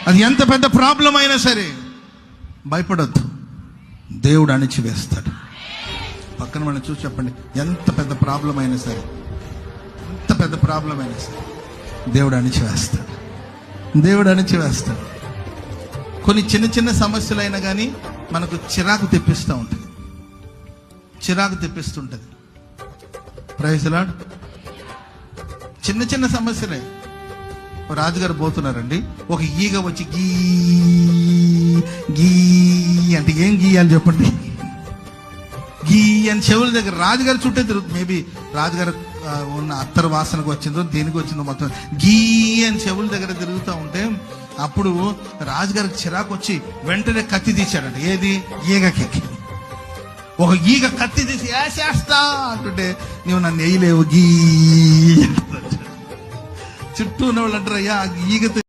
అది ఎంత పెద్ద ప్రాబ్లం అయినా సరే భయపడొద్దు, దేవుడు అణిచివేస్తాడు. పక్కన మనం చూసి చెప్పండి, ఎంత పెద్ద ప్రాబ్లం అయినా సరే, ఎంత పెద్ద ప్రాబ్లం అయినా సరే దేవుడు అణిచివేస్తాడు. దేవుడు అణిచివేస్తాడు. కొన్ని చిన్న చిన్న సమస్యలైనా కానీ మనకు చిరాకు తెప్పిస్తూ ఉంటుంది, చిరాకు తెప్పిస్తుంటుంది. Praise lord. చిన్న చిన్న సమస్యలే. రాజుగారు పోతున్నారండి, ఒక ఈగ వచ్చి గీ గీ అంటే ఏం గీయాలి చెప్పండి, గీ అని చెవుల దగ్గర రాజుగారి చుట్టే తిరుగుతుంది. మేబీ రాజుగారు ఉన్న అత్తరు వాసనకు వచ్చిందో దేనికి వచ్చిందో మొత్తం గీ అని చెవుల దగ్గర తిరుగుతూ ఉంటే అప్పుడు రాజుగారికి చిరాకు వచ్చి వెంటనే కత్తి తీశాడంట. ఏది? ఈగకి. ఒక ఈగ కత్తి తీసి వేసేస్తా అంటుంటే, నీవు నన్ను వేయలేవు గీ. చుట్టూ ఉన్న వాళ్ళు అంటారు, అయ్యా ఈగతో